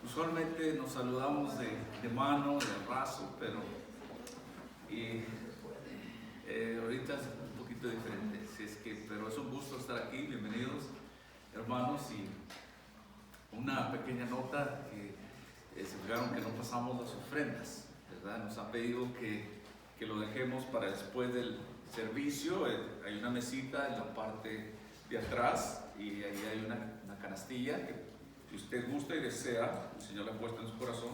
Usualmente nos saludamos de mano, de abrazo, pero ahorita es un poquito diferente. Pero es un gusto estar aquí. Bienvenidos, hermanos. Y una pequeña nota que se fijaron que no pasamos las ofrendas, ¿verdad? Nos han pedido que lo dejemos para después del servicio. Hay una mesita en la parte de atrás y ahí hay una canastilla que, si usted gusta y desea, el Señor le ha puesto en su corazón,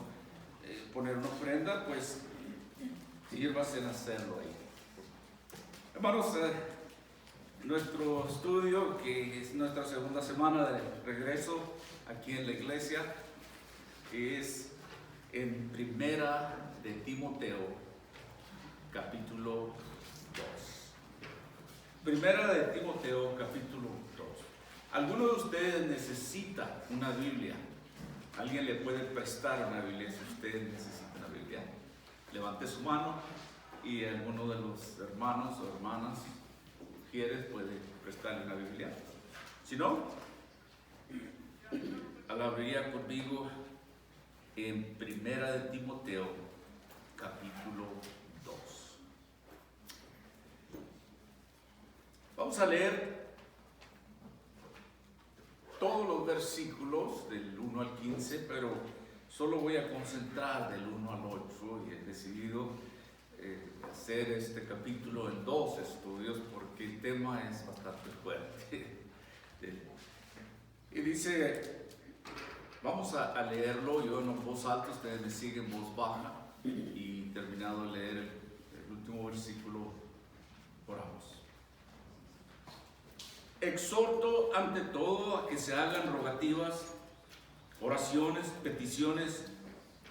poner una ofrenda, pues sírvase en hacerlo ahí. Hermanos, nuestro estudio, que es nuestra segunda semana de regreso aquí en la iglesia, es en Primera de Timoteo, capítulo 2. Primera de Timoteo, capítulo 2. ¿Alguno de ustedes necesita una Biblia? ¿Alguien le puede prestar una Biblia si usted necesita una Biblia? Levante su mano y alguno de los hermanos o hermanas, si quieres, puede prestarle una Biblia. Si no, abriría conmigo en Primera de Timoteo, capítulo 2. Vamos a leer todos los versículos del 1 al 15, pero solo voy a concentrar del 1 al 8 y he decidido hacer este capítulo en 2 estudios porque el tema es bastante fuerte. Y dice, vamos a leerlo, yo en voz alta, ustedes me siguen en voz baja, y terminado de leer el último versículo, oramos. Exhorto ante todo a que se hagan rogativas, oraciones, peticiones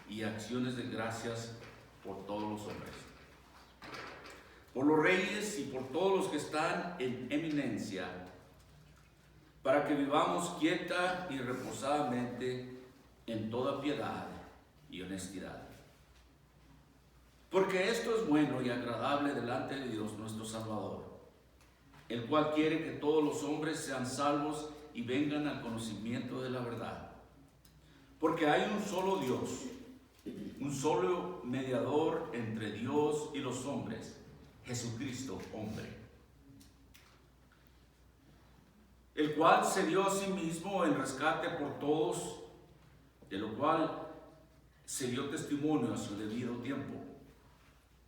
y acciones de gracias por todos los hombres, por los reyes y por todos los que están en eminencia, para que vivamos quieta y reposadamente en toda piedad y honestidad. Porque esto es bueno y agradable delante de Dios nuestro Salvador, el cual quiere que todos los hombres sean salvos y vengan al conocimiento de la verdad. Porque hay un solo Dios, un solo mediador entre Dios y los hombres, Jesucristo, hombre, el cual se dio a sí mismo en rescate por todos, de lo cual se dio testimonio a su debido tiempo.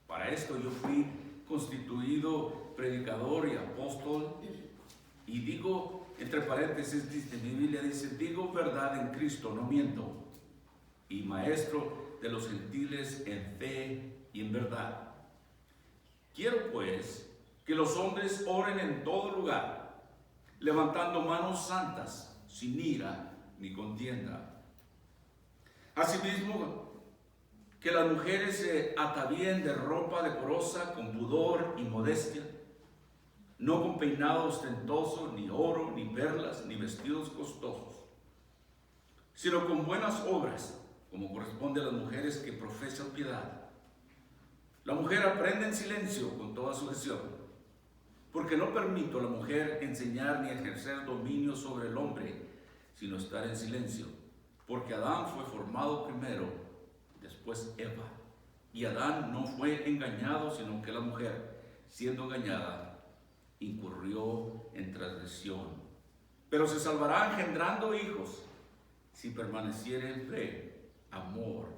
Para esto yo fui constituido predicador y apóstol, y digo, entre paréntesis, en mi Biblia dice, digo verdad en Cristo, no miento, y maestro de los gentiles en fe y en verdad. Quiero pues que los hombres oren en todo lugar, levantando manos santas, sin ira ni contienda. Asimismo, que las mujeres se atavíen de ropa decorosa, con pudor y modestia, no con peinado ostentoso, ni oro, ni perlas, ni vestidos costosos, sino con buenas obras, como corresponde a las mujeres que profesan piedad. La mujer aprende en silencio con toda sujeción, porque no permito a la mujer enseñar ni ejercer dominio sobre el hombre, sino estar en silencio, porque Adán fue formado primero, después Eva, y Adán no fue engañado, sino que la mujer, siendo engañada, incurrió en transgresión. Pero se salvará engendrando hijos, si permaneciere en fe, amor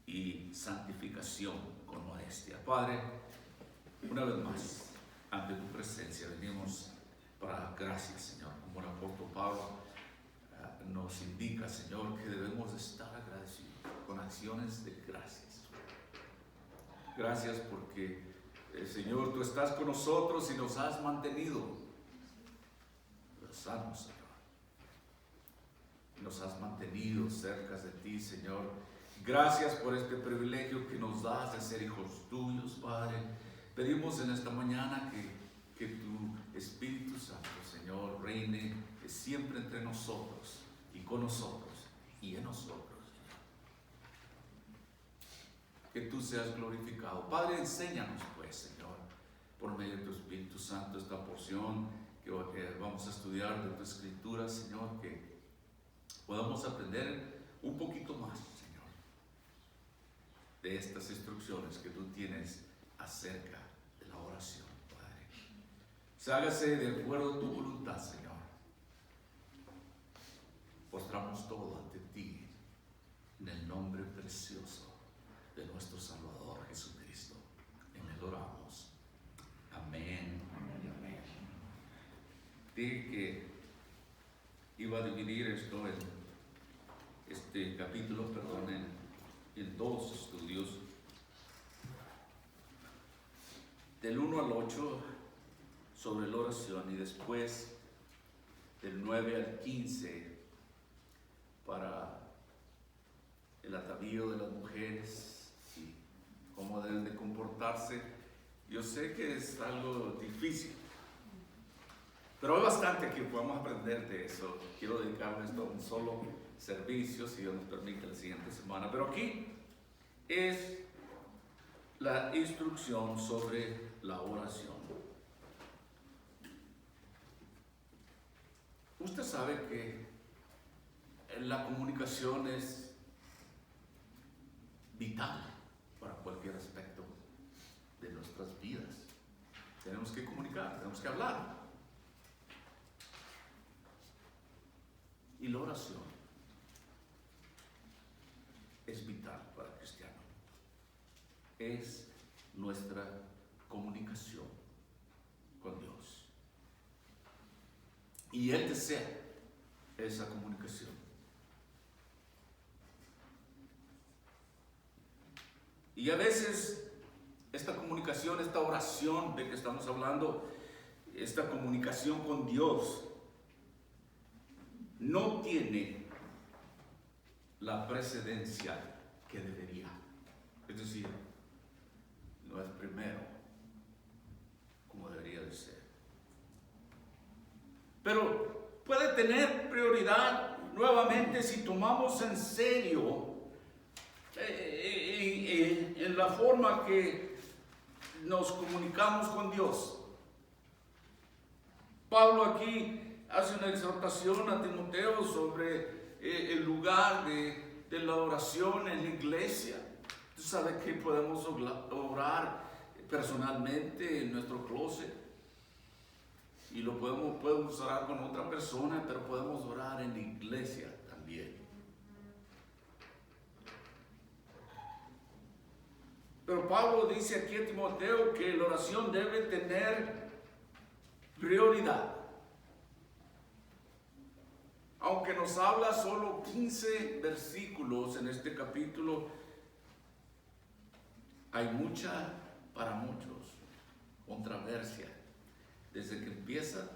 y santificación con modestia. Padre, una vez más, ante tu presencia venimos para dar gracias, Señor. Como el apóstol Pablo nos indica, Señor, que debemos estar agradecidos con acciones de gracias. Gracias porque, Señor, tú estás con nosotros y nos has mantenido sanos, Señor. Nos has mantenido cerca de ti, Señor. Gracias por este privilegio que nos das de ser hijos tuyos, Padre. Pedimos en esta mañana que tu Espíritu Santo, Señor, reine siempre entre nosotros y con nosotros y en nosotros. Que tú seas glorificado. Padre, enséñanos pues, Señor, por medio de tu Espíritu Santo, esta porción que vamos a estudiar de tu Escritura, Señor, que podamos aprender un poquito más, Señor, de estas instrucciones que tú tienes acerca de la oración, Padre. Hágase de acuerdo a tu voluntad, Señor. Postramos todo ante ti, en el nombre precioso de nuestro Salvador Jesucristo. En él oramos. Amén. Amén. Dije que iba a dividir esto en este capítulo, en dos estudios. Del 1 al 8 sobre la oración, y después del 9 al 15 para el atavío de las mujeres y cómo deben de comportarse. Yo sé que es algo difícil, pero hay bastante que podemos aprender de eso. Quiero dedicarme esto a un solo servicio, si Dios nos permite, la siguiente semana. Pero aquí es la instrucción sobre la oración. Usted sabe que la comunicación es vital para cualquier aspecto de nuestras vidas. Tenemos que comunicar, tenemos que hablar. Y la oración es vital para el cristiano. Es nuestra comunicación con Dios. Y Él desea esa comunicación. Y a veces esta comunicación, esta oración de que estamos hablando, esta comunicación con Dios, no tiene la precedencia que debería. Es decir, no es primero como debería de ser. Pero puede tener prioridad nuevamente si tomamos en serio en la forma que nos comunicamos con Dios. Pablo aquí hace una exhortación a Timoteo sobre el lugar de la oración en la iglesia. Tú sabes que podemos orar personalmente en nuestro closet y lo podemos orar con otra persona, pero podemos orar en la iglesia también. Pero Pablo dice aquí a Timoteo que la oración debe tener prioridad. Aunque nos habla solo 15 versículos en este capítulo, hay mucha, para muchos, controversia, desde que empieza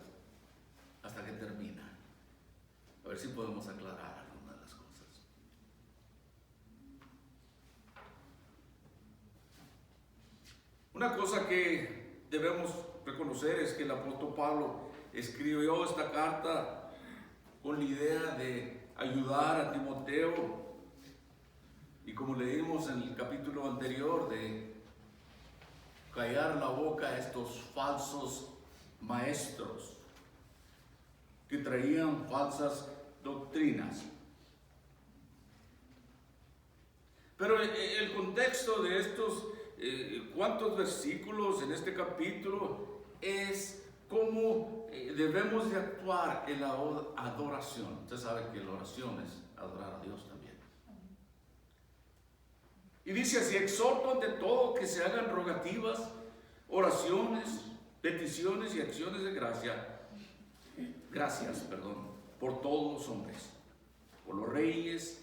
hasta que termina. A ver si podemos aclarar algunas de las cosas. Una cosa que debemos reconocer es que el apóstol Pablo escribió esta carta con la idea de ayudar a Timoteo, y como leímos en el capítulo anterior, de callar la boca a estos falsos maestros que traían falsas doctrinas. Pero el contexto de estos cuantos versículos en este capítulo es cómo debemos de actuar en la adoración. Usted sabe que la oración es adorar a Dios también. Y dice así: exhorto ante todo que se hagan rogativas, oraciones, peticiones y acciones de gracias, por todos los hombres, por los reyes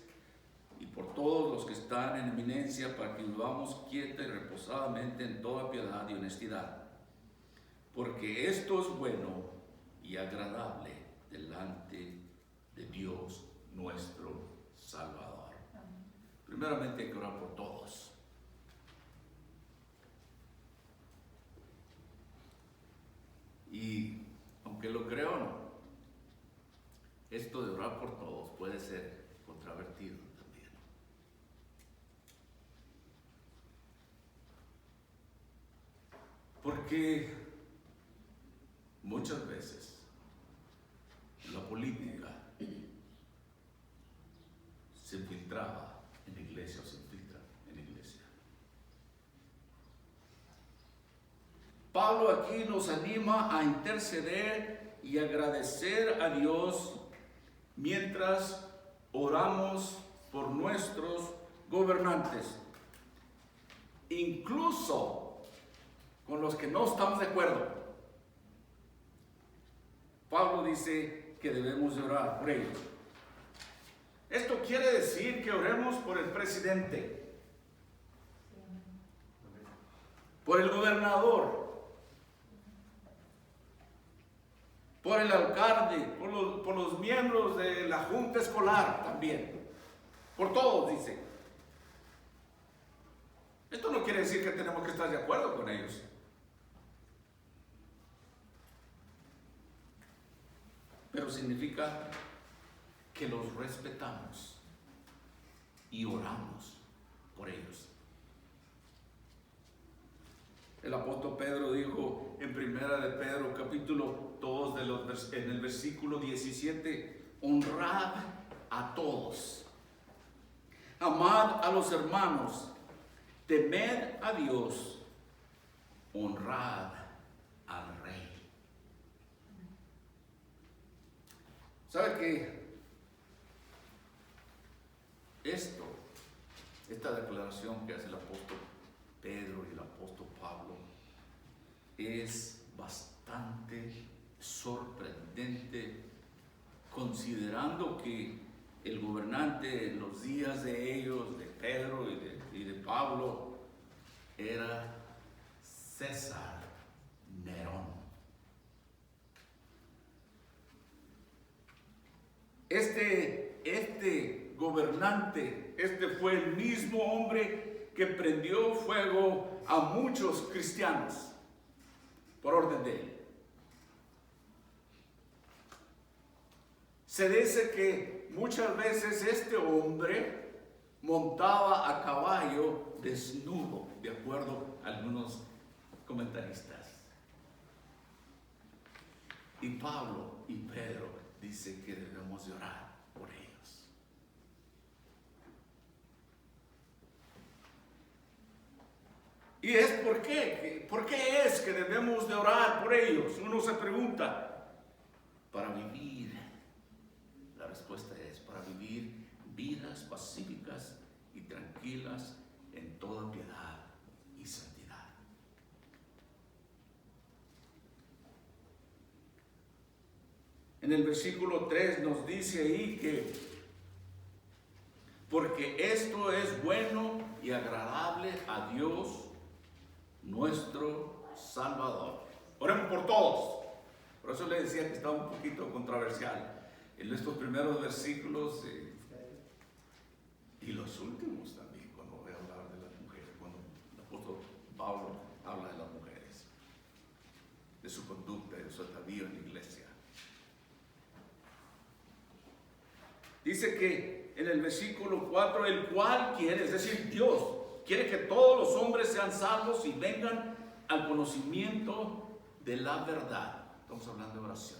y por todos los que están en eminencia, para que vivamos quieta y reposadamente en toda piedad y honestidad, porque esto es bueno y agradable delante de Dios nuestro Salvador. Primeramente hay que orar por todos. Y aunque lo creo o no, esto de orar por todos puede ser controvertido también. Porque muchas veces la política se infiltraba en la iglesia o se infiltra en la iglesia. Pablo aquí nos anima a interceder y agradecer a Dios mientras oramos por nuestros gobernantes, incluso con los que no estamos de acuerdo. Pablo dice que debemos de orar por ellos. Esto quiere decir que oremos por el presidente, por el gobernador, por el alcalde, por los miembros de la junta escolar también, por todos, dice. Esto no quiere decir que tenemos que estar de acuerdo con ellos. Pero significa que los respetamos y oramos por ellos. El apóstol Pedro dijo en primera de Pedro capítulo 2 en el versículo 17, honrad a todos, amad a los hermanos, temed a Dios, honrad al Rey. ¿Sabe qué? Esta declaración que hace el apóstol Pedro y el apóstol Pablo es bastante sorprendente, considerando que el gobernante en los días de ellos, de Pedro y de Pablo, era César Nerón. Este gobernante, fue el mismo hombre que prendió fuego a muchos cristianos por orden de él. Se dice que muchas veces este hombre montaba a caballo desnudo, de acuerdo a algunos comentaristas. Y Pablo y Pedro dicen que debemos de orar por ellos. ¿Y es por qué? ¿Por qué es que debemos de orar por ellos? Uno se pregunta. Para vivir, la respuesta es para vivir vidas pacíficas y tranquilas en toda piedad y santidad. En el versículo 3 nos dice ahí que porque esto es bueno y agradable a Dios nuestro Salvador. Oremos por todos. Por eso le decía que estaba un poquito controversial en estos primeros versículos y los últimos también, cuando voy a hablar de las mujeres, cuando el apóstol Pablo habla de las mujeres, de su conducta y de su atavío en la iglesia. Dice que en el versículo 4, el cual quiere, es decir, Dios quiere que todos los hombres sean salvos y vengan al conocimiento de la verdad. Estamos hablando de oración.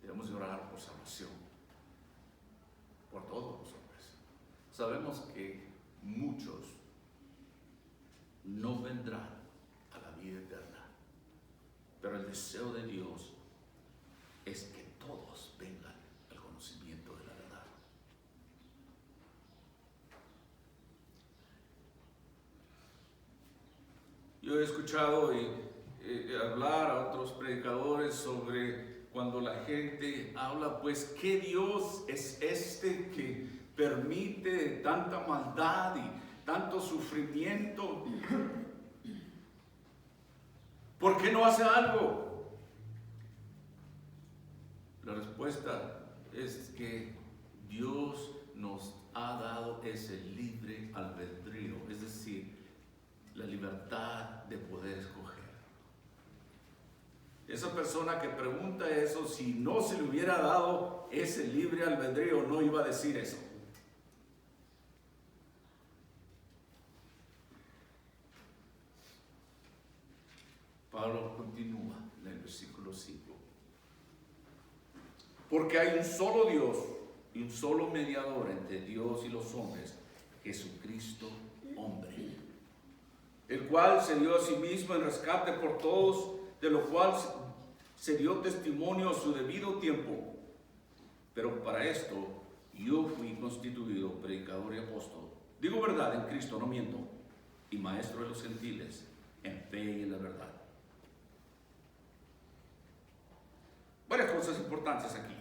Debemos de orar por salvación, por todos los hombres. Sabemos que muchos no vendrán a la vida eterna, pero el deseo de Dios es que todos vengan al conocimiento de la verdad. Yo he escuchado hablar a otros predicadores sobre cuando la gente habla, pues, ¿qué Dios es este que permite tanta maldad y tanto sufrimiento? ¿Por qué no hace algo? La respuesta es que Dios nos ha dado ese libre albedrío, es decir, la libertad de poder escoger. Esa persona que pregunta eso, si no se le hubiera dado ese libre albedrío, no iba a decir eso. Pablo continúa en el versículo 5. Porque hay un solo Dios y un solo mediador entre Dios y los hombres, Jesucristo hombre, el cual se dio a sí mismo en rescate por todos, de lo cual se dio testimonio a su debido tiempo. Pero para esto yo fui constituido predicador y apóstol. Digo verdad en Cristo, no miento, y maestro de los gentiles en fe y en la verdad. Varias cosas importantes aquí.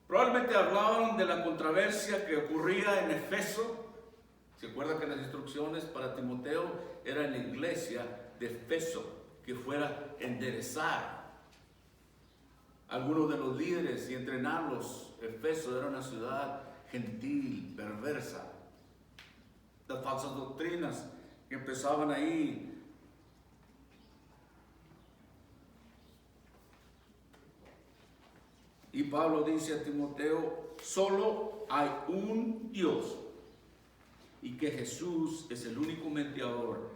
Probablemente hablaban de la controversia que ocurría en Efeso. ¿Se acuerda que las instrucciones para Timoteo era en la iglesia de Efeso que fuera a enderezar a algunos de los líderes y entrenarlos? Efeso era una ciudad gentil, perversa. Las falsas doctrinas que empezaban ahí. Y Pablo dice a Timoteo, solo hay un Dios y que Jesús es el único mediador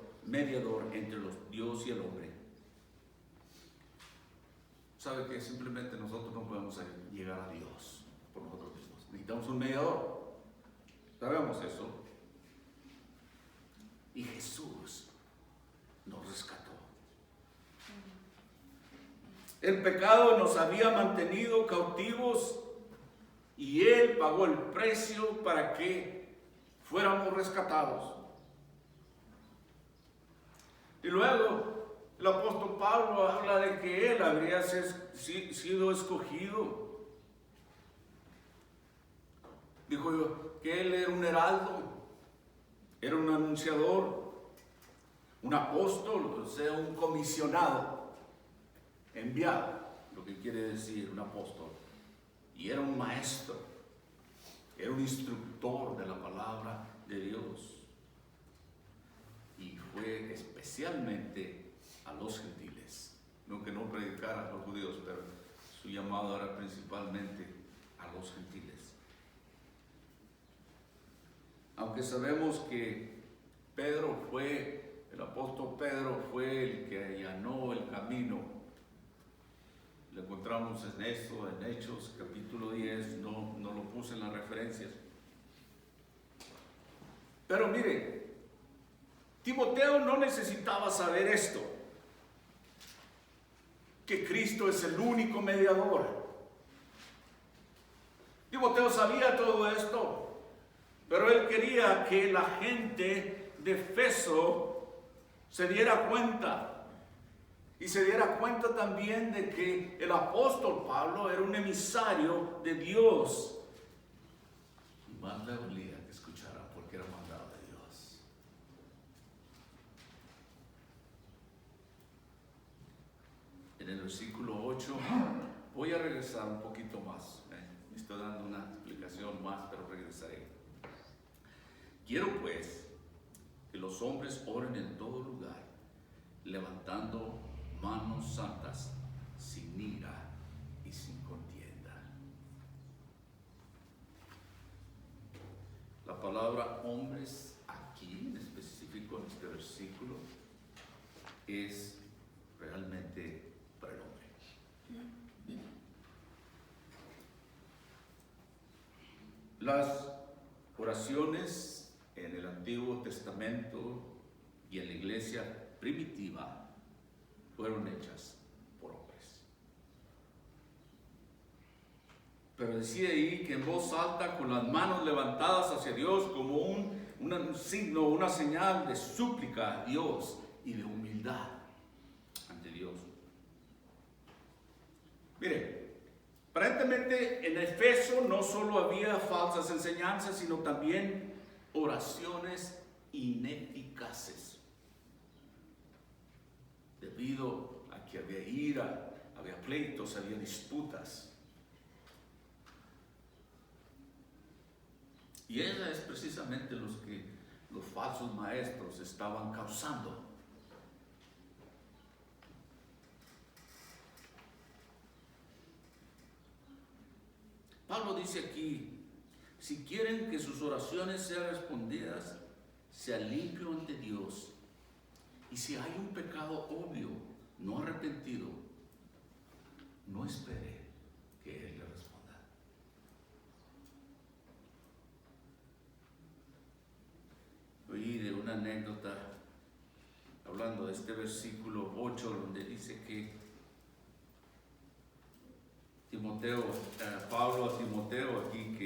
entre los Dios y el hombre. ¿Sabe que simplemente nosotros no podemos llegar a Dios por nosotros mismos? Necesitamos un mediador. Sabemos eso. Y Jesús nos rescató. El pecado nos había mantenido cautivos y Él pagó el precio para que fuéramos rescatados. Y luego el apóstol Pablo habla de que Él habría sido escogido. Dijo que Él era un heraldo, era un anunciador, un apóstol, o sea, un comisionado. Enviado, lo que quiere decir un apóstol, y era un maestro, era un instructor de la palabra de Dios, y fue especialmente a los gentiles, no que no predicara a los judíos, pero su llamado era principalmente a los gentiles. Aunque sabemos que el apóstol Pedro fue el que allanó el camino. Lo encontramos en esto, en Hechos, capítulo 10, no lo puse en las referencias. Pero mire, Timoteo no necesitaba saber esto, que Cristo es el único mediador. Timoteo sabía todo esto, pero él quería que la gente de Efeso se diera cuenta. Y se diera cuenta también de que el apóstol Pablo era un emisario de Dios. Y más le dolía que escuchara porque era mandado de Dios. En el versículo 8, voy a regresar un poquito más. Estoy dando una explicación más, pero regresaré. Quiero pues que los hombres oren en todo lugar, levantando manos santas, sin ira y sin contienda. La palabra hombres aquí, en específico en este versículo, es realmente para el hombre. Las oraciones en el Antiguo Testamento y en la iglesia primitiva fueron hechas por hombres. Pero decía ahí que en voz alta, con las manos levantadas hacia Dios, como un signo, una señal de súplica a Dios y de humildad ante Dios. Mire, aparentemente en Efeso no solo había falsas enseñanzas, sino también oraciones ineficaces. Debido a que había ira, había pleitos, había disputas. Y esa es precisamente los que los falsos maestros estaban causando. Pablo dice aquí, si quieren que sus oraciones sean respondidas, sean limpios ante Dios. Y si hay un pecado obvio, no arrepentido, no espere que Él le responda. anécdota hablando de este versículo 8, donde dice que Pablo a Timoteo aquí,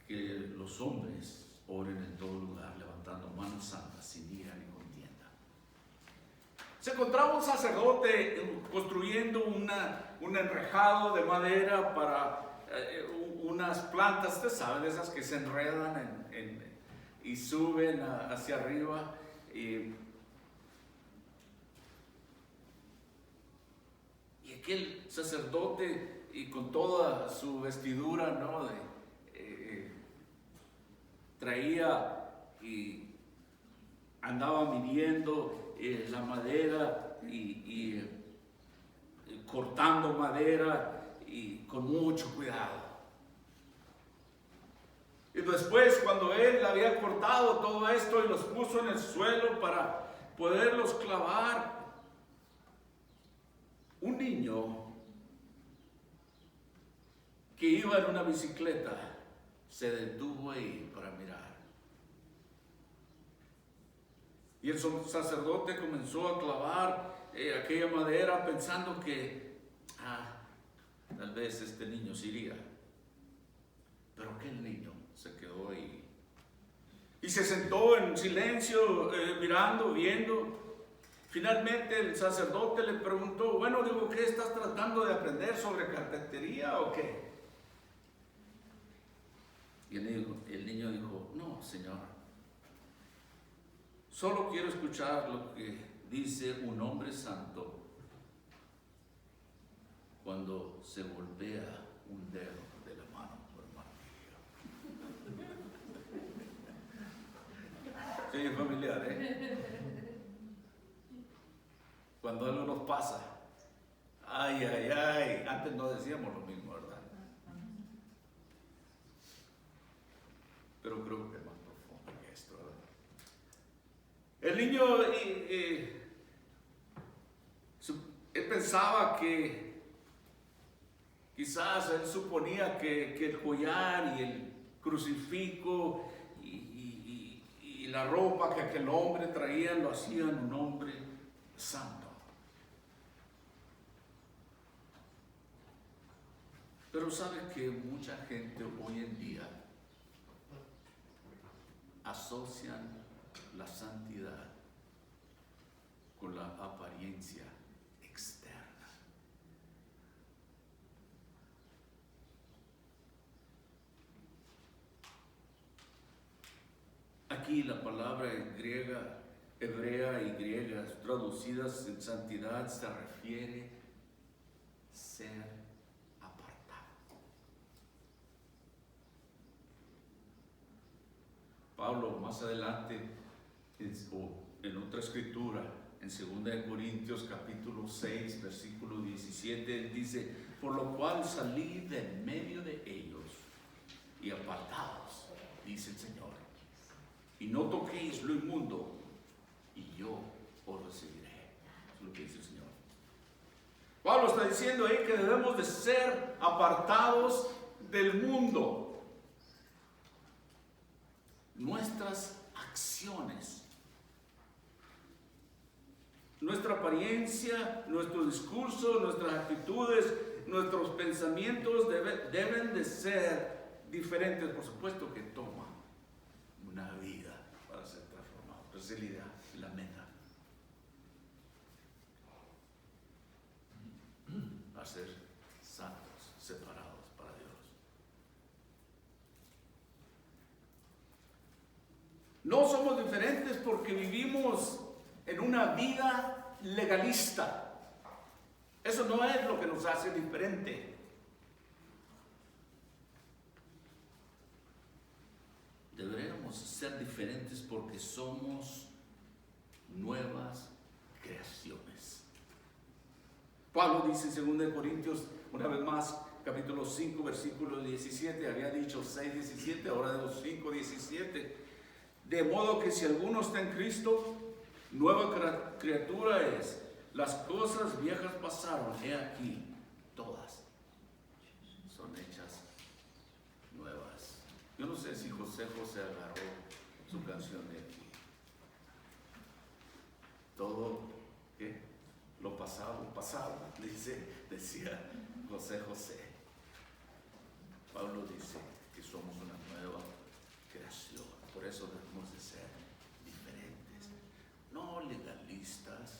que los hombres oren en todo lugar, levantando manos santas, sin ira ni contienda. Se encontraba un sacerdote construyendo un enrejado de madera para unas plantas, usted sabe, de esas que se enredan y suben hacia arriba. Y aquel sacerdote, y con toda su vestidura, ¿no? Traía y andaba midiendo la madera y cortando madera y con mucho cuidado. Y después, cuando él había cortado todo esto y los puso en el suelo para poderlos clavar, un niño que iba en una bicicleta se detuvo ahí para mirar. Y el sacerdote comenzó a clavar aquella madera pensando que tal vez este niño se iría. Pero aquel niño se quedó ahí y se sentó en silencio, mirando, viendo. Finalmente el sacerdote le preguntó, bueno, digo, ¿qué estás tratando de aprender sobre carpintería o qué? Y el niño dijo, no, Señor, solo quiero escuchar lo que dice un hombre santo cuando se golpea un dedo de la mano, hermano. Sí, familiar, Cuando algo nos pasa, ay, antes no decíamos lo mismo, ¿verdad? Pero creo que es más profundo que esto, ¿verdad? El niño él pensaba que quizás él suponía que el collar y el crucifijo y la ropa que aquel hombre traía lo hacían un hombre santo. Pero sabe que mucha gente hoy en día asocian la santidad con la apariencia externa. Aquí la palabra griega, hebrea y griega traducidas en santidad se refiere a ser Pablo más adelante, en otra escritura, en 2 Corintios capítulo 6, versículo 17, él dice, por lo cual salid de en medio de ellos y apartados, dice el Señor, y no toquéis lo inmundo, y yo os recibiré. Es lo que dice el Señor. Pablo está diciendo ahí que debemos de ser apartados del mundo. Nuestras acciones, nuestra apariencia, nuestro discurso, nuestras actitudes, nuestros pensamientos deben de ser diferentes. Por supuesto que toma una vida para ser transformado. Esa es la meta. A ser santos, separados para Dios. No somos diferentes porque vivimos en una vida legalista. Eso no es lo que nos hace diferente. Deberíamos ser diferentes porque somos nuevas creaciones. Pablo dice en 2 Corintios, una vez más, capítulo 5, versículo 17, había dicho 6, 17, ahora de los 5, 17. De modo que si alguno está en Cristo, nueva criatura es. Las cosas viejas pasaron, he aquí, todas son hechas nuevas. Yo no sé si José agarró su canción de aquí. Todo, ¿qué? Lo pasado, decía José. Pablo dice que somos una nueva creación, por eso debemos de ser diferentes, no legalistas,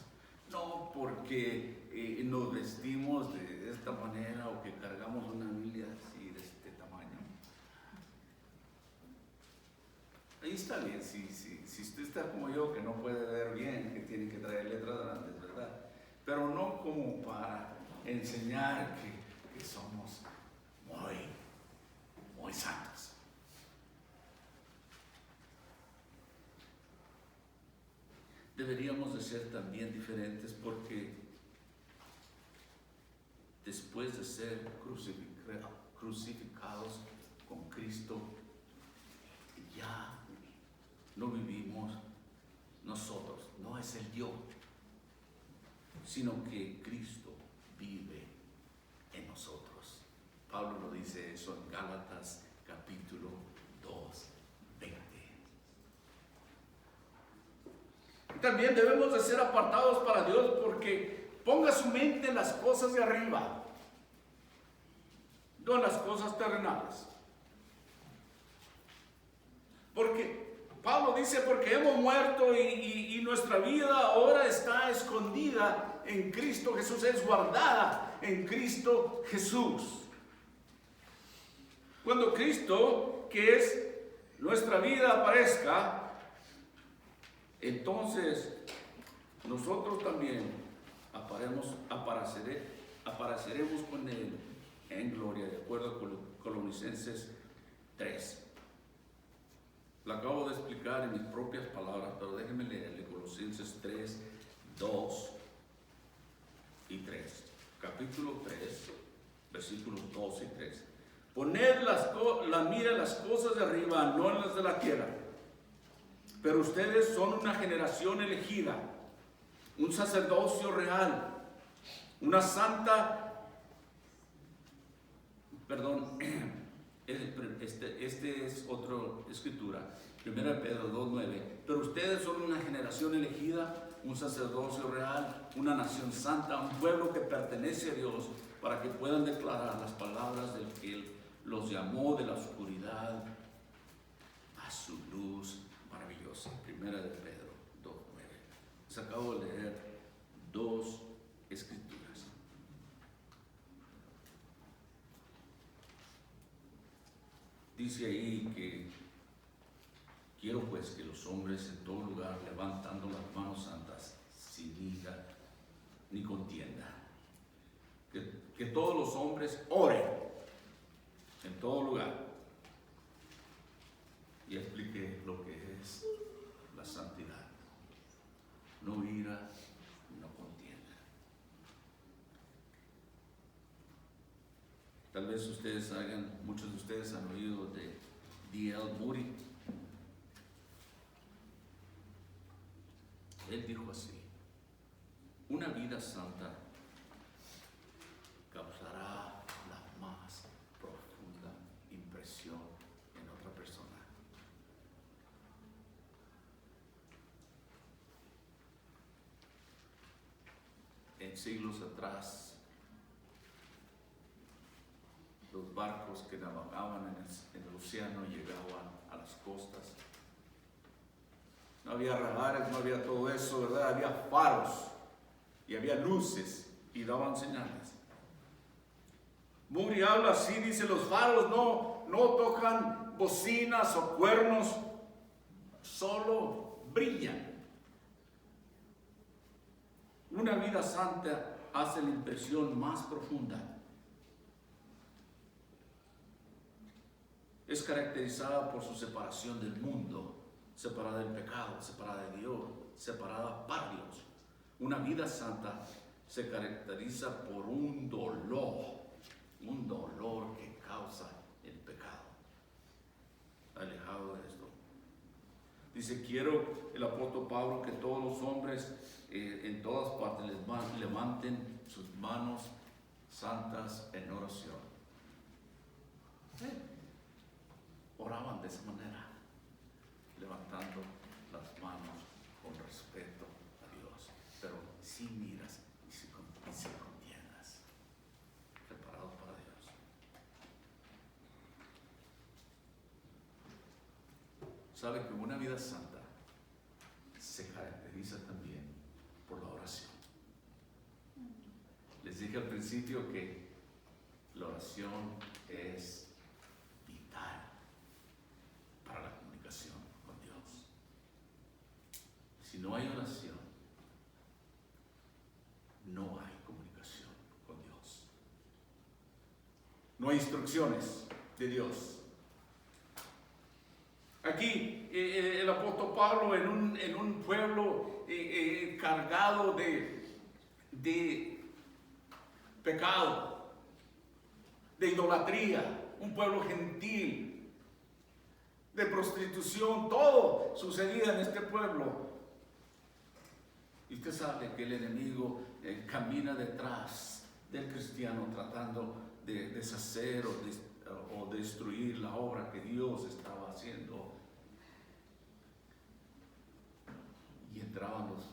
no porque nos vestimos de esta manera o que cargamos una Biblia así de este tamaño. Ahí está bien, si usted está como yo, que no puede ver bien, que tiene que traer letras grandes, ¿verdad? Pero no como para enseñar que somos muy santos. Deberíamos de ser también diferentes porque después de ser crucificados con Cristo, ya no vivimos nosotros, no es el yo, sino que Cristo vive en nosotros. Pablo lo dice eso en Gálatas capítulo 2:20. Y también debemos de ser apartados para Dios porque ponga su mente en las cosas de arriba, no en las cosas terrenales. Porque Pablo dice, porque hemos muerto y nuestra vida ahora está escondida en Cristo Jesús, es guardada en Cristo Jesús. Cuando Cristo, que es nuestra vida, aparezca, entonces nosotros también apareceremos con Él en gloria, de acuerdo con Colosenses 3. Lo acabo de explicar en mis propias palabras, pero déjenme leerle Colosenses 3, 2 y 3. Capítulo 3, versículos 2 y 3. Poned la mira en las cosas de arriba, no en las de la tierra. Pero ustedes son una generación elegida, un sacerdocio real, una santa, este es otra escritura, 1 Pedro 2:9. Pero ustedes son una generación elegida, un sacerdocio real, una nación santa, un pueblo que pertenece a Dios, para que puedan declarar las palabras del que Él los llamó de la oscuridad a su luz maravillosa. 1 Pedro 2:9. Les acabo de leer dos escrituras. Dice ahí que quiero pues que los hombres en todo lugar, levantando las manos santas, sin ira ni contienda, que todos los hombres oren en todo lugar. Y expliqué lo que es la santidad: no ira, no contienda. Tal vez muchos de ustedes han oído de D.L. Moody. Él dijo así: una vida santa causará la más profunda impresión en otra persona. En siglos atrás, los barcos que navegaban en el océano llegaban a las costas. No había radares, no había todo eso, ¿verdad? Había faros y había luces y daban señales. Moody habla así, dice: los faros no tocan bocinas o cuernos, solo brillan. Una vida santa hace la impresión más profunda. Es caracterizada por su separación del mundo, separada del pecado, separada de Dios, separada para Dios. Una vida santa se caracteriza por un dolor que causa el pecado. Alejado de esto. Dice: quiero, el apóstol Pablo, que todos los hombres en todas partes levanten sus manos santas en oración. Oraban de esa manera. sabe que una vida santa se caracteriza también por la oración. Les dije al principio que la oración es vital para la comunicación con Dios. Si no hay oración, no hay comunicación con Dios. No hay instrucciones de Dios. Aquí el apóstol Pablo en un pueblo cargado de pecado, de idolatría, un pueblo gentil, de prostitución, todo sucedía en este pueblo. Y usted sabe que el enemigo camina detrás del cristiano tratando de deshacer o destruir la obra que Dios estaba haciendo. Y entraban los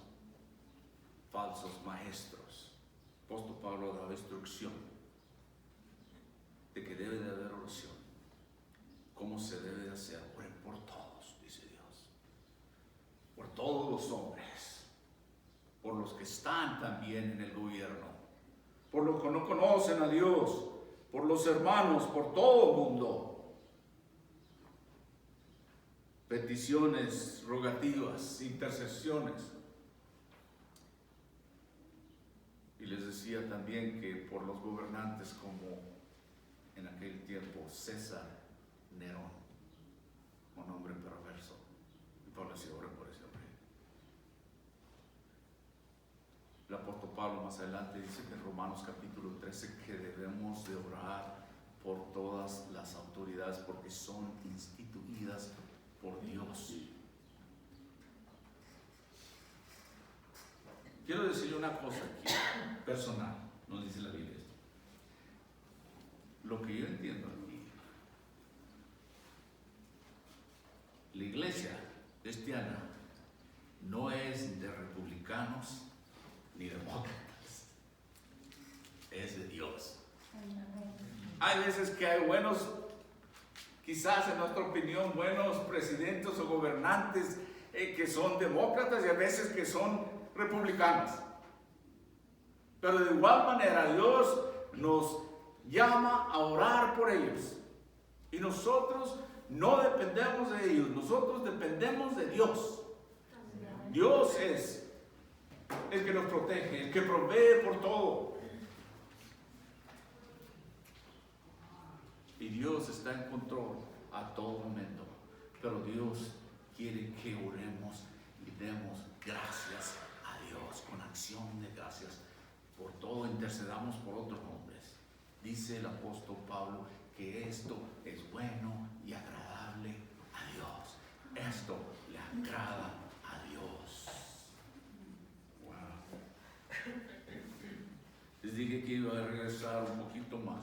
falsos maestros. El apóstol Pablo daba instrucción de que debe de haber oración. ¿Cómo se debe de hacer? Oren por todos, dice Dios. Por todos los hombres. Por los que están también en el gobierno. Por los que no conocen a Dios. Por los hermanos, por todo el mundo. Peticiones, rogativas, intercesiones. Y les decía también que por los gobernantes como en aquel tiempo César Nerón, un hombre perverso. Y Pablo decía, oren por ese hombre. El apóstol Pablo más adelante dice que en Romanos capítulo 13 que debemos de orar por todas las autoridades porque son instituidas por Dios. Quiero decirle una cosa aquí, personal, nos dice la Biblia esto. Lo que yo entiendo aquí, la iglesia cristiana no es de republicanos ni demócratas, es de Dios. Hay veces que hay buenos, quizás en nuestra opinión, buenos presidentes o gobernantes que son demócratas y a veces que son republicanos. Pero de igual manera Dios nos llama a orar por ellos. Y nosotros no dependemos de ellos, nosotros dependemos de Dios. Dios es el que nos protege, el que provee por todo. Y Dios está en control a todo momento. Pero Dios quiere que oremos y demos gracias a Dios con acción de gracias por todo, intercedamos por otros hombres. Dice el apóstol Pablo que esto es bueno y agradable a Dios. Esto le agrada a Dios. Wow. Les dije que iba a regresar un poquito más.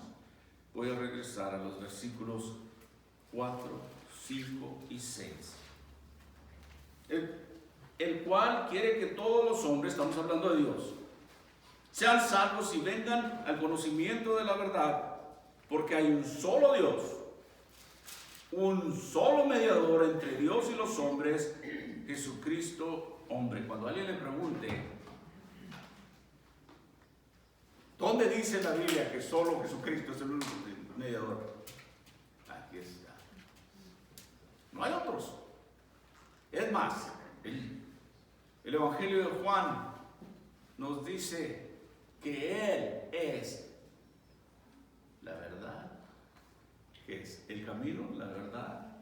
Voy a regresar a los versículos 4, 5 y 6. El cual quiere que todos los hombres, estamos hablando de Dios, sean salvos y vengan al conocimiento de la verdad, porque hay un solo Dios, un solo mediador entre Dios y los hombres, Jesucristo hombre. Cuando alguien le pregunte, ¿dónde dice la Biblia que solo Jesucristo es el único mediador? Aquí está. No hay otros. Es más, el Evangelio de Juan nos dice que Él es la verdad, que es el camino, la verdad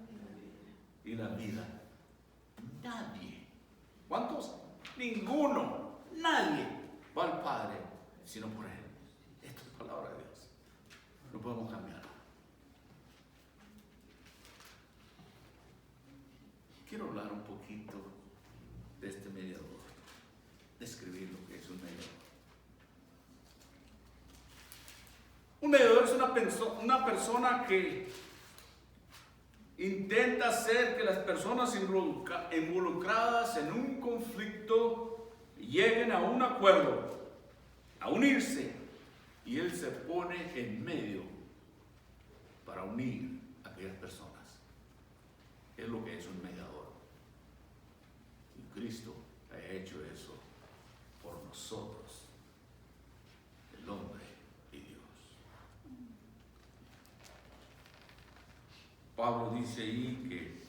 y la vida. Nadie, ¿cuántos? Ninguno, nadie va al Padre sino por Él. Esta es la palabra de Dios. No podemos cambiar. Quiero hablar un poquito de este mediador, describir lo que es un mediador. Un mediador es una persona que intenta hacer que las personas involucradas en un conflicto lleguen a un acuerdo, a unirse, y él se pone en medio para unir a aquellas personas. Es lo que es un mediador. Jesucristo ha hecho eso por nosotros, el hombre y Dios. Pablo dice ahí que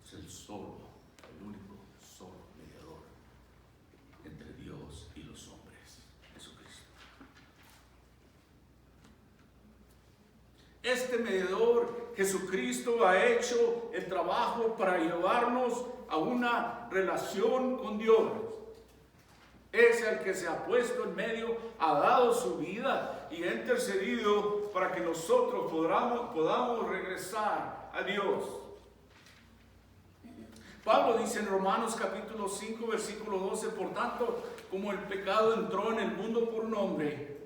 es el solo, el único solo mediador entre Dios y los hombres, Jesucristo. Este mediador, Jesucristo, ha hecho el trabajo para llevarnos a una relación con Dios. Es el que se ha puesto en medio, ha dado su vida y ha intercedido para que nosotros podamos regresar a Dios. Pablo dice en Romanos capítulo 5, versículo 12, por tanto, como el pecado entró en el mundo por un hombre,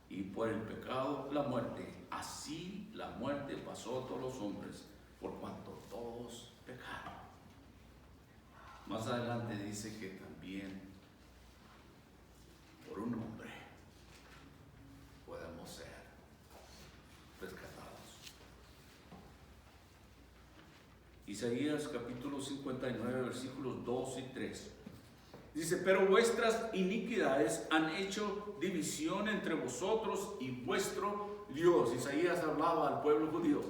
y por el pecado la muerte, así la muerte pasó a todos los hombres, por cuanto todos pecaron. Más adelante dice que también por un hombre podemos ser rescatados. Isaías capítulo 59, versículos 2 y 3. Dice, pero vuestras iniquidades han hecho división entre vosotros y vuestro Dios. Isaías hablaba al pueblo judío.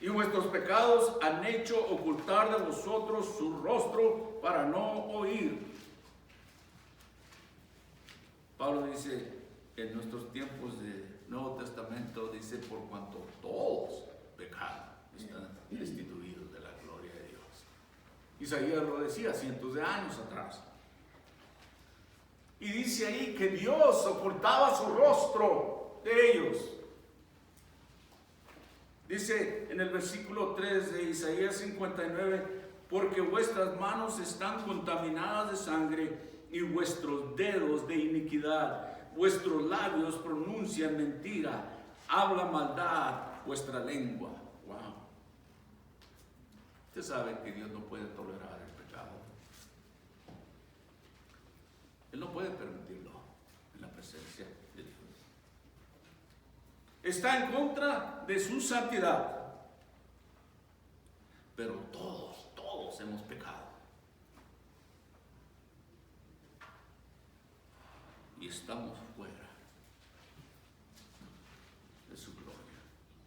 Y vuestros pecados han hecho ocultar de vosotros su rostro para no oír. Pablo dice, en nuestros tiempos de Nuevo Testamento, dice, por cuanto todos pecaron, están destituidos de la gloria de Dios. Isaías lo decía cientos de años atrás. Y dice ahí que Dios ocultaba su rostro de ellos. Dice en el versículo 3 de Isaías 59, porque vuestras manos están contaminadas de sangre y vuestros dedos de iniquidad, vuestros labios pronuncian mentira, habla maldad vuestra lengua. Wow. Usted sabe que Dios no puede tolerar el pecado. Él no puede permitirlo en la presencia de Dios. Está en contra de su santidad. Pero todos hemos pecado. Y estamos fuera de su gloria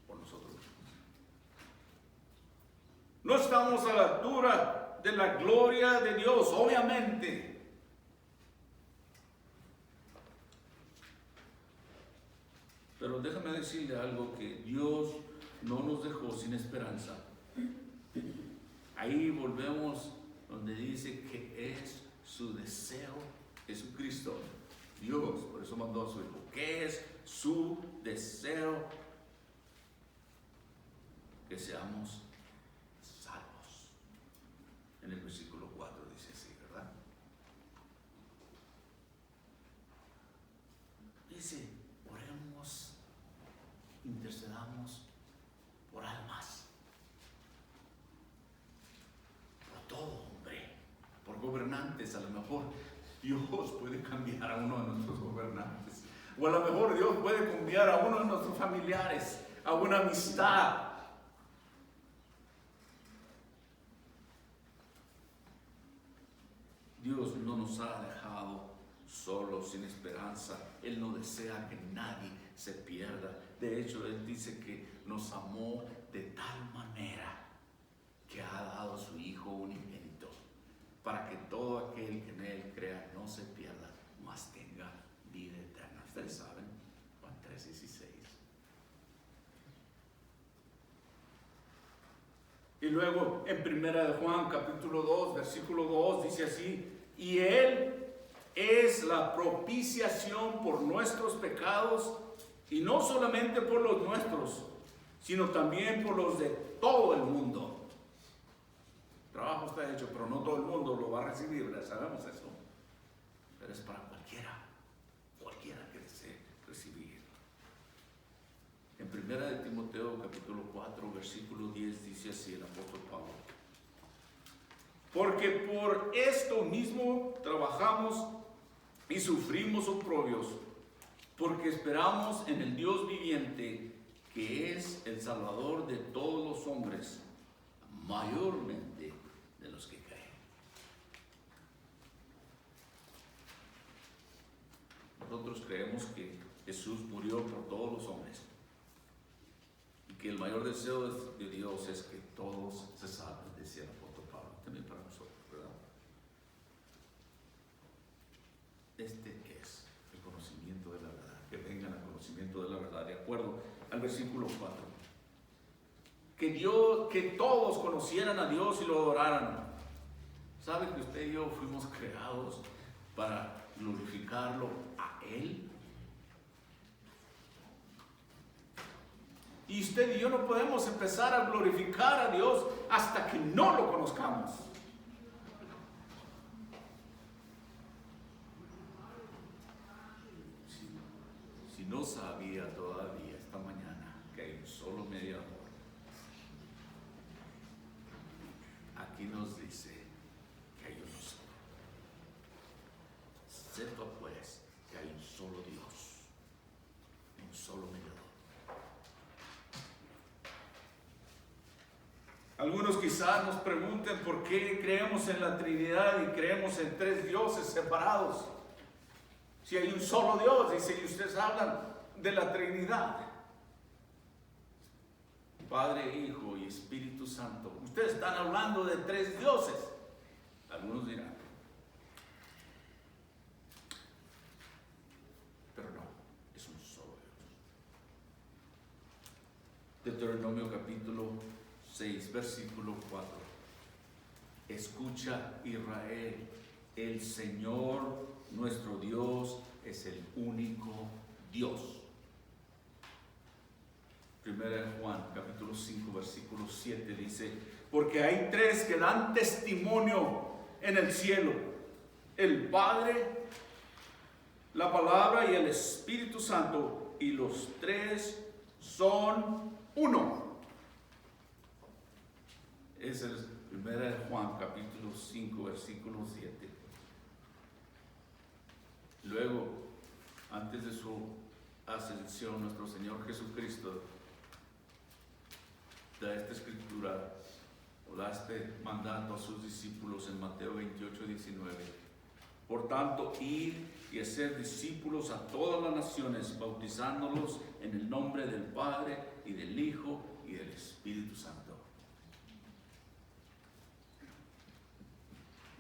por nosotros mismos. No estamos a la altura de la gloria de Dios, obviamente. Pero déjame decirle algo, que Dios no nos dejó sin esperanza. Ahí volvemos donde dice que es su deseo, Jesucristo, Dios, por eso mandó a su Hijo, que es su deseo que seamos salvos. En el versículo 4 dice así, ¿verdad? Dice, oremos, intercedamos por almas, por todo hombre, por gobernantes. A lo mejor Dios puede cambiar a uno de nuestros gobernantes, o a lo mejor Dios puede cambiar a uno de nuestros familiares, a una amistad. Dios no nos ha dejado solos, sin esperanza. Él no desea que nadie se pierda. De hecho, Él dice que nos amó de tal manera que ha dado a su Hijo unigénito, para que todo aquel que en Él crea no se pierda, mas tenga vida eterna. Ustedes saben, Juan 3:16. Y luego en 1 de Juan capítulo 2, versículo 2 dice así, y Él es la propiciación por nuestros pecados, y no solamente por los nuestros, sino también por los de todo el mundo. El trabajo está hecho, pero no todo el mundo lo va a recibir, ya sabemos eso. Pero es para cualquiera que desee recibir. En 1 de Timoteo capítulo 4, versículo 10 dice así el apóstol Pablo, porque por esto mismo trabajamos y sufrimos oprobios, porque esperamos en el Dios viviente, que es el Salvador de todos los hombres, mayormente de los que creen. Nosotros creemos que Jesús murió por todos los hombres y que el mayor deseo de Dios es que todos se salven, decía el apóstol Pablo, también para nosotros, ¿verdad? Este es el conocimiento de la verdad, que vengan al conocimiento de la verdad, de acuerdo al versículo 4. Que todos conocieran a Dios y lo adoraran. ¿Sabe que usted y yo fuimos creados para glorificarlo a Él? Y usted y yo no podemos empezar a glorificar a Dios hasta que no lo conozcamos. Si no sabía todavía esta mañana que hay un solo mediador, aquí nos dice que hay uno solo. Sepa pues que hay un solo Dios, un solo mediador. Algunos quizás nos pregunten por qué creemos en la Trinidad y creemos en tres dioses separados. Si hay un solo Dios, y si ustedes hablan de la Trinidad, Padre, Hijo y Espíritu Santo, ustedes están hablando de tres dioses. Algunos dirán, pero no, es un solo Dios. Deuteronomio capítulo 6, versículo 4. Escucha, Israel, el Señor nuestro Dios es el único Dios. Primera de Juan, capítulo 5, versículo 7 dice, porque hay tres que dan testimonio en el cielo, el Padre, la Palabra y el Espíritu Santo, y los tres son uno. Es el Primera de Juan, capítulo 5, versículo 7. Luego, antes de su ascensión, nuestro Señor Jesucristo da esta escritura, o da este mandato a sus discípulos en Mateo 28, 19. Por tanto, id y hacer discípulos a todas las naciones, bautizándolos en el nombre del Padre y del Hijo y del Espíritu Santo.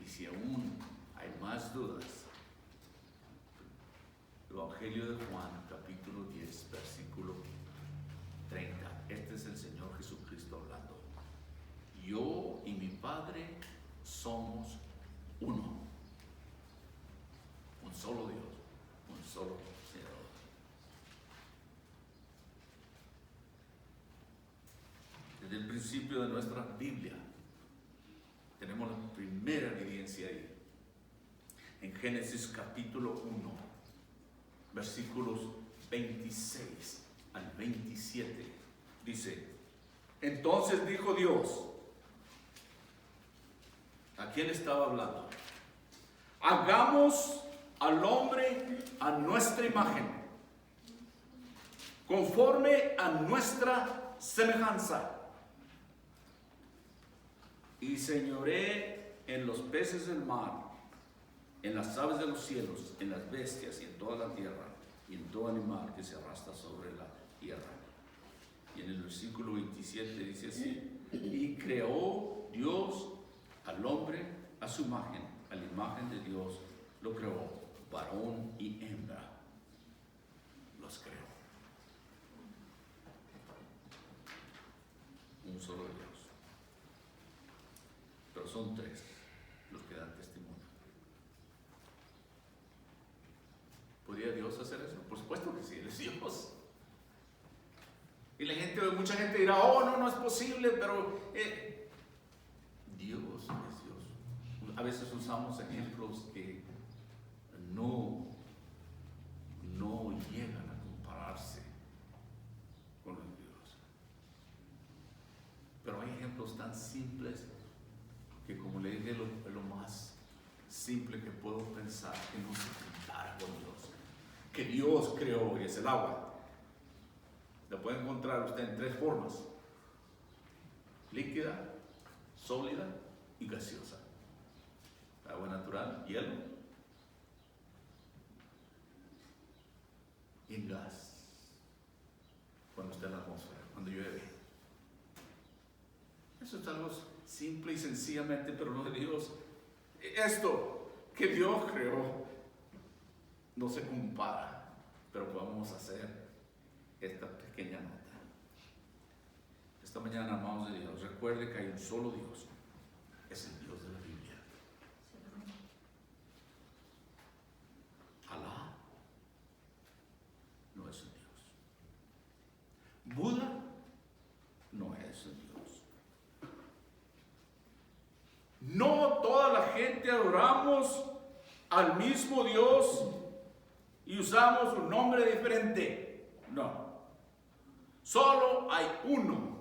Y si aún hay más dudas, Evangelio de Juan, capítulo 10, versículo 30. Este es el Señor Jesucristo hablando. Yo y mi Padre somos uno. Un solo Dios, un solo Señor. Desde el principio de nuestra Biblia tenemos la primera evidencia ahí. En Génesis capítulo 1, versículos 26 al 27, dice, entonces dijo Dios, ¿a quién estaba hablando? Hagamos al hombre a nuestra imagen, conforme a nuestra semejanza, y señoré en los peces del mar, en las aves de los cielos, en las bestias y en toda la tierra, y en todo animal que se arrastra sobre la tierra. Y en el versículo 27 dice así, y creó Dios al hombre a su imagen, a la imagen de Dios lo creó, varón y hembra los creó. Un solo Dios. Pero son tres los que dan testimonio. ¿Podría Dios hacer eso? Por supuesto que sí, Él es Dios. Y mucha gente dirá, oh, no es posible, pero Dios es Dios. A veces usamos ejemplos que no llegan a compararse con el Dios. Pero hay ejemplos tan simples que, como le dije, lo más simple que puedo pensar, que no se compara con Dios. Que Dios creó, y es el agua. La puede encontrar usted en tres formas: líquida, sólida y gaseosa. Agua natural, hielo y en gas. Cuando está en la atmósfera, cuando llueve. Eso es algo simple y sencillamente, pero lo de Dios. Esto que Dios creó no se compara, pero vamos a hacer esta pequeña nota. Esta mañana, amados de Dios, recuerde que hay un solo Dios, es el Dios de la Biblia. Alá no es un Dios. Buda no es un Dios. No toda la gente adoramos al mismo Dios y usamos un nombre diferente. No. Solo hay uno.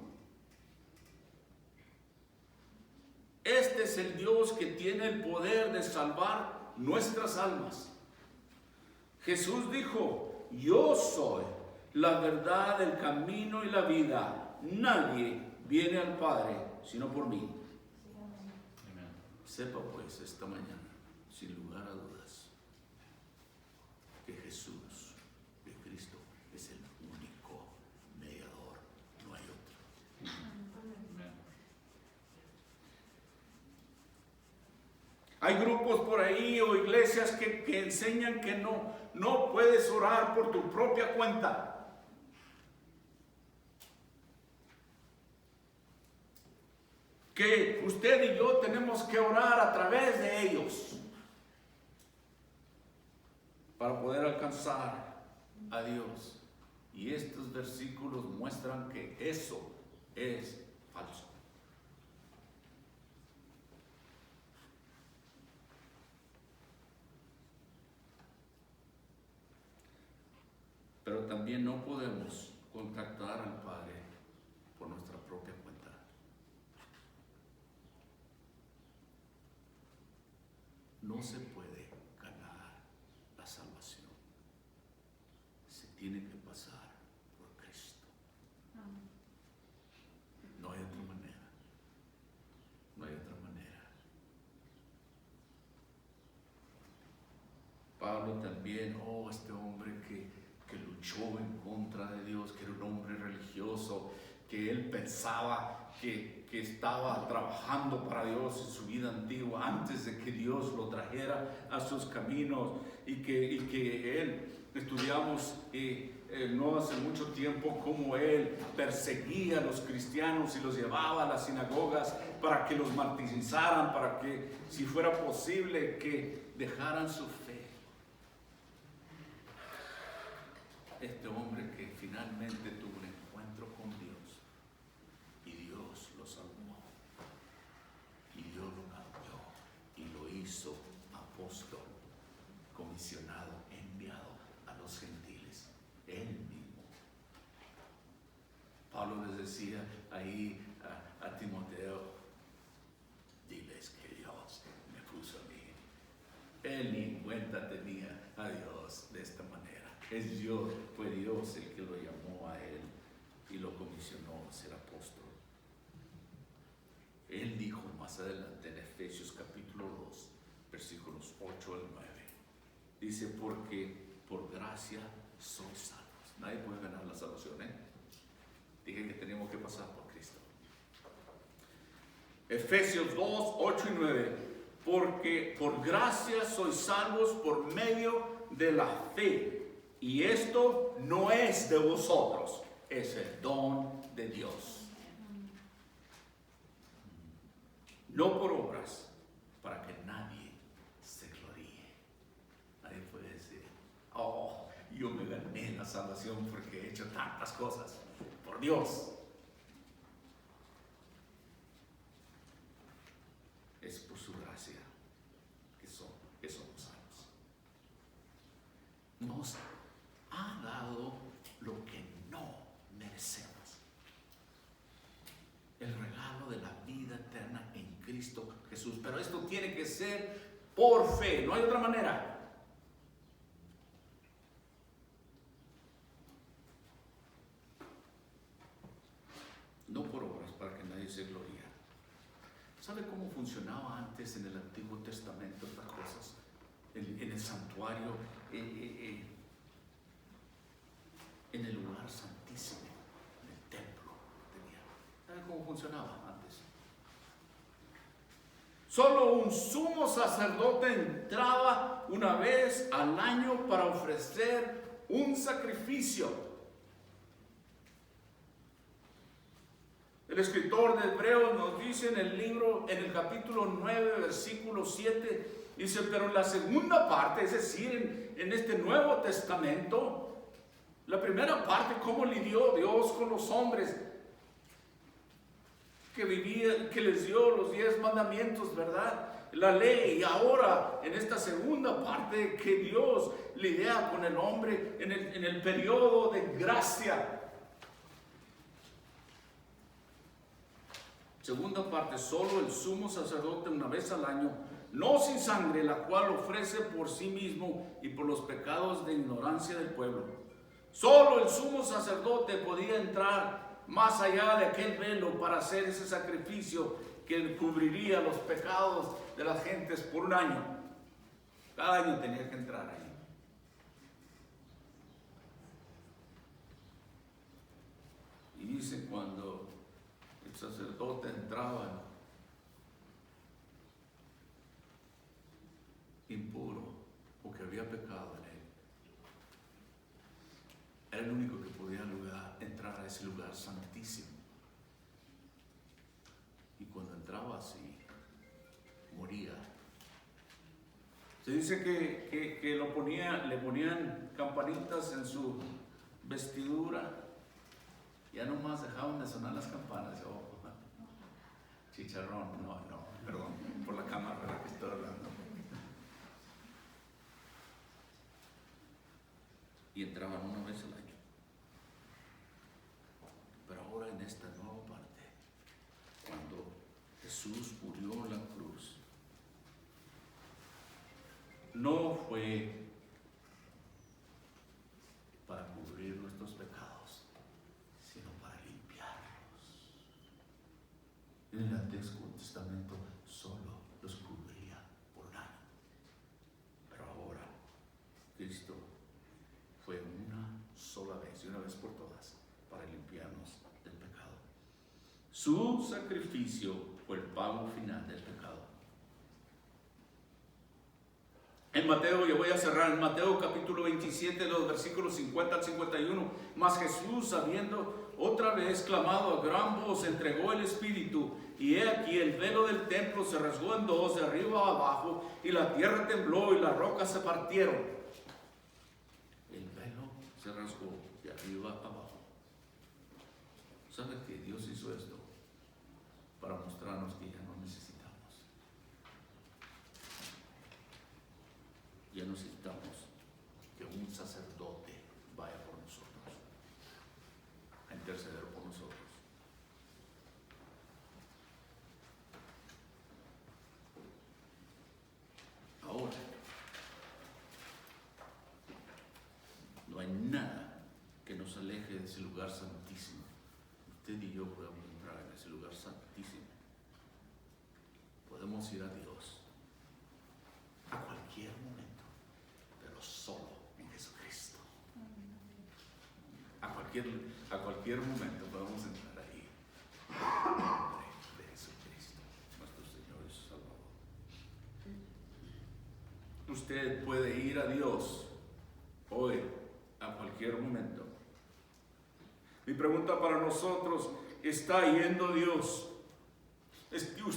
Este es el Dios que tiene el poder de salvar nuestras almas. Jesús dijo: yo soy la verdad, el camino y la vida. Nadie viene al Padre sino por mí. Amén. Sepa pues esta mañana, sin lugar a dudas, que Jesús de Cristo es el único mediador, no hay otro. Amén. Hay grupos por ahí o iglesias que enseñan que no puedes orar por tu propia cuenta. Que usted y yo tenemos que orar a través de ellos para poder alcanzar a Dios. Y estos versículos muestran que eso es falso. Pero también no podemos contactar al Padre por nuestra propia cuenta. No se puede ganar la salvación. Se tiene que pasar por Cristo. No hay otra manera. No hay otra manera. Pablo también, este hombre que luchó en contra de Dios, que era un hombre religioso, que él pensaba que estaba trabajando para Dios en su vida antigua, antes de que Dios lo trajera a sus caminos, y que él, estudiamos no hace mucho tiempo cómo él perseguía a los cristianos y los llevaba a las sinagogas para que los martirizaran, para que, si fuera posible, que dejaran su fe. Este hombre que finalmente tuvo un encuentro con Dios y Dios lo salvó y Dios lo cambió y lo hizo apóstol, comisionado, enviado a los gentiles, él mismo. Pablo les decía ahí a Timoteo: diles que Dios me puso a mí. Él ni en cuenta tenía a Dios de esta manera. Es Dios, fue Dios el que lo llamó a él y lo comisionó a ser apóstol. Él dijo más adelante en Efesios capítulo 2, versículos 8 al 9. Dice: porque por gracia sois salvos. Nadie puede ganar la salvación, ¿eh? Dije que tenemos que pasar por Cristo. Efesios 2, 8 y 9. Porque por gracia sois salvos por medio de la fe. Y esto no es de vosotros, es el don de Dios. No por obras, para que nadie se gloríe. Nadie puede decir: yo me gané la salvación porque he hecho tantas cosas. Por Dios. Es por su gracia que somos salvos. Nos ha dado lo que no merecemos. El regalo de la vida eterna en Cristo Jesús. Pero esto tiene que ser por fe, no hay otra manera. No por obras, para que nadie se gloríe. ¿Sabe cómo funcionaba antes en el Antiguo Testamento estas cosas? En el santuario, en el lugar santísimo, en el templo. ¿Sabe cómo funcionaba antes? Solo un sumo sacerdote entraba una vez al año para ofrecer un sacrificio. El escritor de Hebreos nos dice en el libro, en el capítulo 9, versículo 7, dice, pero en la segunda parte, es decir, en este Nuevo Testamento, la primera parte, cómo lidió Dios con los hombres que vivían, que les dio los 10 mandamientos, ¿verdad? La ley. Y ahora, en esta segunda parte, que Dios lidia con el hombre en el periodo de gracia. Segunda parte, solo el sumo sacerdote una vez al año, no sin sangre, la cual ofrece por sí mismo y por los pecados de ignorancia del pueblo. Solo el sumo sacerdote podía entrar más allá de aquel velo para hacer ese sacrificio que cubriría los pecados de las gentes por un año. Cada año tenía que entrar ahí. Y dice, cuando el sacerdote entraba impuro o que había pecado en él, era el único que podía entrar a ese lugar santísimo. Y cuando entraba así, moría. Se dice que le ponían campanitas en su vestidura. Ya nomás dejaban de sonar las campanas. Oh, chicharrón, no, perdón, por la cámara, ¿verdad? Que estoy hablando. Y entraban una vez al año. Pero ahora en esta nueva parte, cuando Jesús murió en la cruz, no fue para cubrir nuestros pecados, sino para limpiarlos. En el Antiguo Testamento solo los cubría por un año. Pero ahora Cristo fue una sola vez y una vez por todas para limpiarnos del pecado. Su sacrificio fue el pago final del pecado. En Mateo, yo voy a cerrar, en Mateo capítulo 27, los versículos 50 al 51, mas Jesús, habiendo otra vez clamado a gran voz, entregó el Espíritu, y he aquí el velo del templo se rasgó en dos, de arriba a abajo, y la tierra tembló y las rocas se partieron. El velo se rasgó de arriba a abajo. ¿Sabe que Dios hizo esto? Para mostrarnos que ya no necesitamos. Ya necesitamos que un sacerdote vaya por nosotros, a interceder por nosotros. Ahora, no hay nada que nos aleje de ese lugar santísimo. Usted y yo podemos entrar en ese lugar santísimo. Podemos ir a Dios a cualquier momento, pero solo en Jesucristo. A cualquier momento podemos entrar ahí. En el nombre de Jesucristo, nuestro Señor y Salvador. Usted puede ir a Dios hoy, a cualquier momento. Mi pregunta para nosotros, ¿está yendo Dios?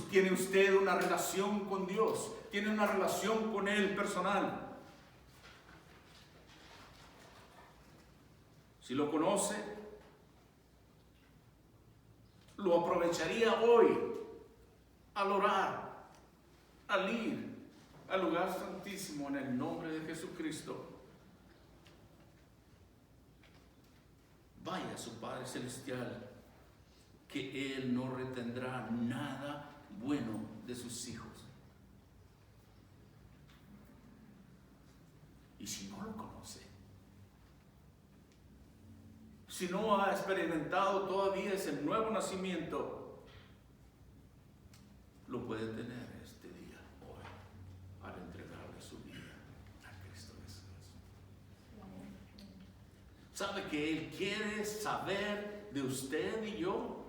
¿Tiene usted una relación con Dios? ¿Tiene una relación con Él personal? Si lo conoce, lo aprovecharía hoy al orar, al ir al lugar santísimo en el nombre de Jesucristo. Vaya a su Padre Celestial, que Él no retendrá nada bueno de sus hijos. Y si no lo conoce, si no ha experimentado todavía ese nuevo nacimiento, lo puede tener este día, hoy, al entregarle su vida a Cristo Jesús. Sabe que Él quiere saber de usted y yo.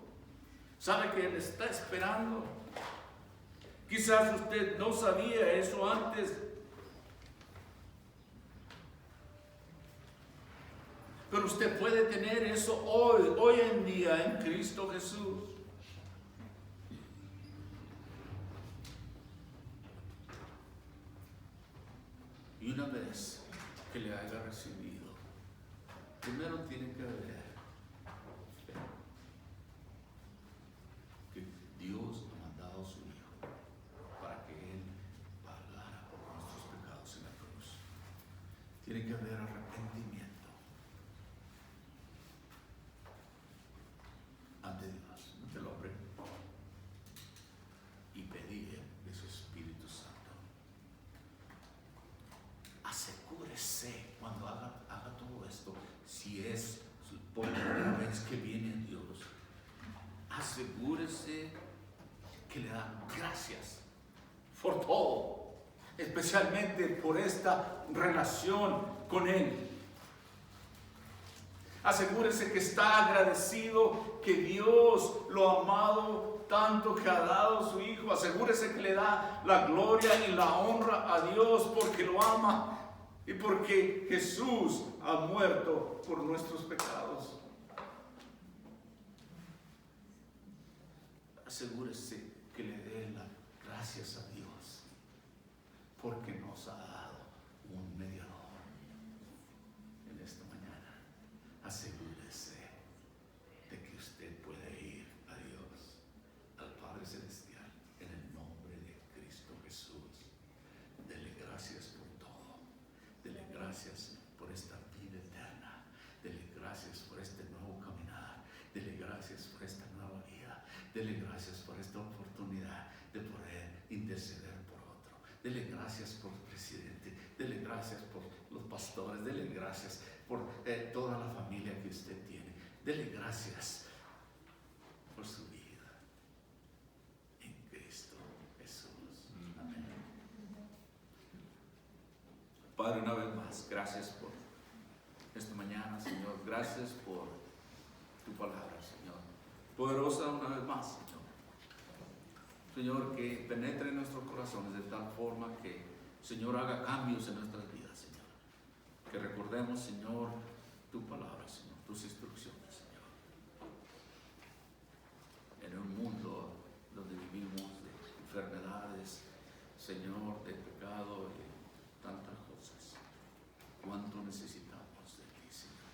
Sabe que Él está esperando. Quizás usted no sabía eso antes, pero usted puede tener eso hoy en día en Cristo Jesús. Y una vez que le haya recibido, primero tiene que ver que Dios ha mandado a su Hijo para que Él pagara por nuestros pecados en la cruz. Tiene que haber arrepentimiento ante Dios, ante el hombre, y pedir de su Espíritu Santo. Asegúrese cuando haga todo esto, si es por primera vez que viene a Dios, asegúrese que le da gracias por todo, especialmente por esta relación con Él. Asegúrese que está agradecido que Dios lo ha amado tanto que ha dado a su Hijo. Asegúrese que le da la gloria y la honra a Dios porque lo ama y porque Jesús ha muerto por nuestros pecados. Asegúrese que le dé las gracias a Dios porque nos ha dado un mediador en esta mañana. Asegúrese de que usted puede ir a Dios, al Padre Celestial, en el nombre de Cristo Jesús. Dele gracias por todo. Dele gracias por esta vida eterna. Dele gracias por este nuevo caminar. Dele gracias por esta nueva vida. Dele gracias por esta oportunidad de poder interceder por otro. Dele gracias por el presidente. Dele gracias por los pastores. Dele gracias por toda la familia que usted tiene. Dele gracias por su vida en Cristo Jesús. Amén. Padre, una vez más, gracias por esta mañana, Señor. Gracias por tu palabra, Señor. Poderosa una vez más, Señor. Señor, que penetre en nuestros corazones de tal forma que, Señor, haga cambios en nuestras vidas, Señor. Que recordemos, Señor, tu palabra, Señor, tus instrucciones, Señor. En un mundo donde vivimos de enfermedades, Señor, de pecado y tantas cosas, cuánto necesitamos de ti, Señor.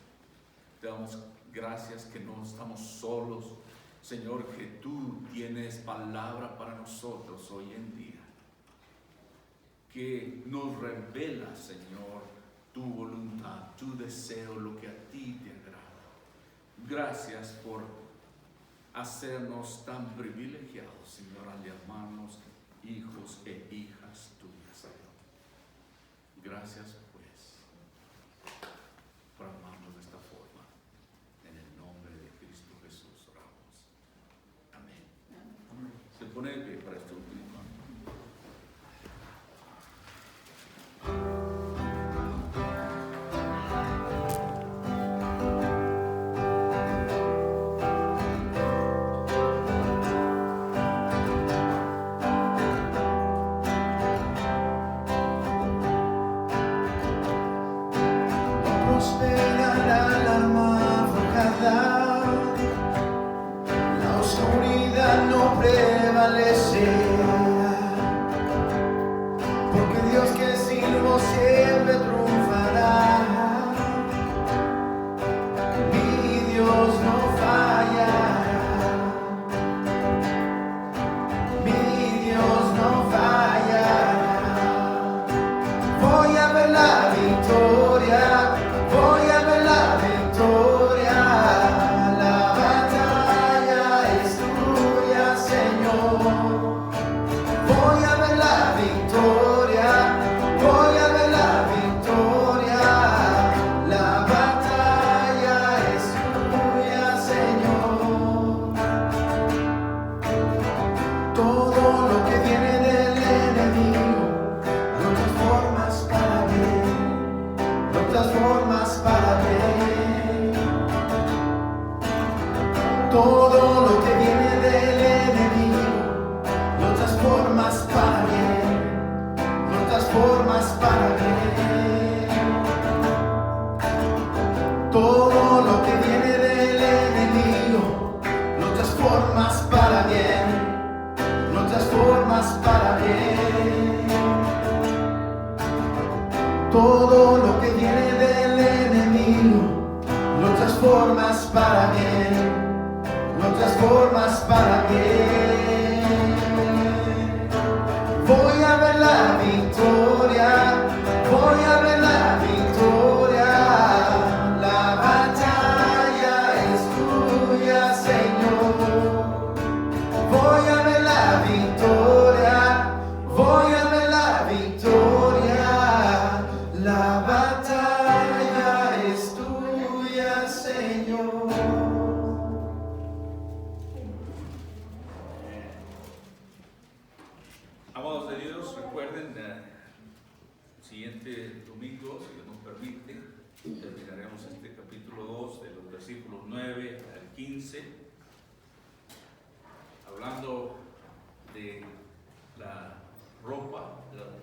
Te damos gracias que no estamos solos, Señor, que tú tienes palabra para nosotros hoy en día, que nos revela, Señor, tu voluntad, tu deseo, lo que a ti te agrada. Gracias por hacernos tan privilegiados, Señor, al llamarnos hijos e hijas tuyas, Señor. Gracias, pues, por amarnos de esta forma. En el nombre de Cristo Jesús oramos. Amén. Se pone de pie para este último canto. La oscuridad no prevalecerá, porque Dios que sirvo siempre triunfará. Mi Dios no fallará, mi Dios no fallará. Voy a ver la victoria, voy a ver la victoria. La batalla es tuya, Señor. transformas para bien, lo transformas para bien. Voy a ver la victoria, voy a ver la victoria. La batalla es tuya, Señor. Voy a ver la victoria, voy a ver la victoria. La batalla es tuya, Señor. Amados de Dios, recuerden, el siguiente domingo, si Dios nos permite, terminaremos este capítulo 2 de los versículos 9 al 15, hablando de la ropa de la mujer.